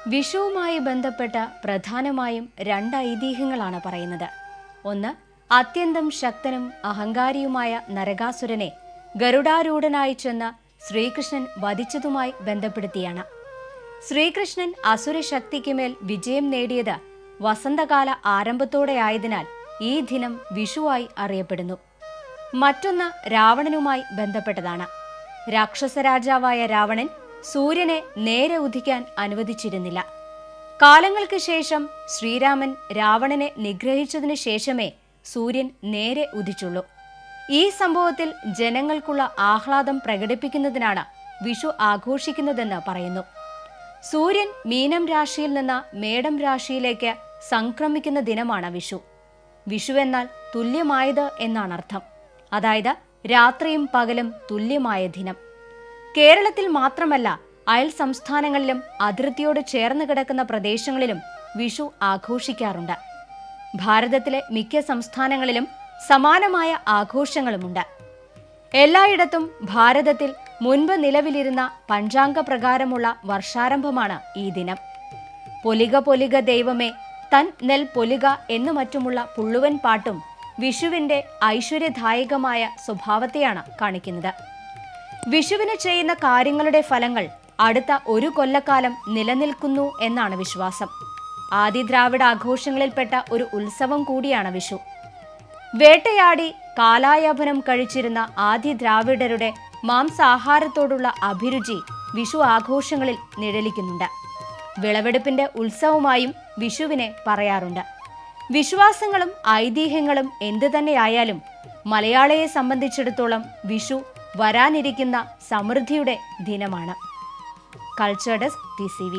വിഷുവുമായി ബന്ധപ്പെട്ട പ്രധാനമായും രണ്ട് ഐതിഹ്യങ്ങളാണ് പറയുന്നത്. ഒന്ന്, അത്യന്തം ശക്തനും അഹങ്കാരിയുമായ നരകാസുരനെ ഗരുഡാരൂഢനായി ചെന്ന് ശ്രീകൃഷ്ണൻ വധിച്ചതുമായി ബന്ധപ്പെടുത്തിയാണ്. ശ്രീകൃഷ്ണൻ അസുരശക്തിക്കുമേൽ വിജയം നേടിയത് വസന്തകാല ആരംഭത്തോടെയായതിനാൽ ഈ ദിനം വിഷുവായി അറിയപ്പെടുന്നു. മറ്റൊന്ന് രാവണനുമായി ബന്ധപ്പെട്ടതാണ്. രാക്ഷസരാജാവായ രാവണൻ സൂര്യനെ നേരെ ഉദിക്കാൻ അനുവദിച്ചിരുന്നില്ല. കാലങ്ങൾക്ക് ശേഷം ശ്രീരാമൻ രാവണനെ നിഗ്രഹിച്ചതിനു ശേഷമേ സൂര്യൻ നേരെ ഉദിച്ചുള്ളൂ. ഈ സംഭവത്തിൽ ജനങ്ങൾക്കുള്ള ആഹ്ലാദം പ്രകടിപ്പിക്കുന്നതിനാണ് വിഷു ആഘോഷിക്കുന്നതെന്ന് പറയുന്നു. സൂര്യൻ മീനം രാശിയിൽ നിന്ന് മേടം രാശിയിലേക്ക് സംക്രമിക്കുന്ന ദിനമാണ് വിഷു. വിഷു എന്നാൽ തുല്യമായത് എന്നാണ് അർത്ഥം. അതായത് രാത്രിയും പകലും തുല്യമായ ദിനം. കേരളത്തിൽ മാത്രമല്ല, അയൽ സംസ്ഥാനങ്ങളിലും അതിർത്തിയോട് ചേർന്ന് കിടക്കുന്ന പ്രദേശങ്ങളിലും വിഷു ആഘോഷിക്കാറുണ്ട്. ഭാരതത്തിലെ മിക്ക സംസ്ഥാനങ്ങളിലും സമാനമായ ആഘോഷങ്ങളുമുണ്ട്. എല്ലായിടത്തും ഭാരതത്തിൽ മുൻപ് നിലവിലിരുന്ന പഞ്ചാംഗ പ്രകാരമുള്ള വർഷാരംഭമാണ് ഈ ദിനം. പൊലിക പൊലിക ദൈവമേ തൻ നെൽ പൊലിക എന്നു മറ്റുമുള്ള പുള്ളുവൻ പാട്ടും വിഷുവിന്റെ ഐശ്വര്യദായകമായ സ്വഭാവത്തെയാണ് കാണിക്കുന്നത്. വിഷുവിന് ചെയ്യുന്ന കാര്യങ്ങളുടെ ഫലങ്ങൾ അടുത്ത ഒരു കൊല്ലക്കാലം നിലനിൽക്കുന്നു എന്നാണ് വിശ്വാസം. ആദിദ്രാവിഡ ആഘോഷങ്ങളിൽപ്പെട്ട ഒരു ഉത്സവം കൂടിയാണ് വിഷു. വേട്ടയാടി കാലായാപനം കഴിച്ചിരുന്ന ആദിദ്രാവിഡരുടെ മാംസാഹാരത്തോടുള്ള അഭിരുചി വിഷു ആഘോഷങ്ങളിൽ നിഴലിക്കുന്നുണ്ട്. വിളവെടുപ്പിന്റെ ഉത്സവമായും വിഷുവിനെ പറയാറുണ്ട്. വിശ്വാസങ്ങളും ഐതിഹ്യങ്ങളും എന്തു തന്നെയായാലും മലയാളിയെ സംബന്ധിച്ചിടത്തോളം വിഷു വരാനിരിക്കുന്ന സമൃദ്ധിയുടെ ദിനമാണ്. Culture desk TCV.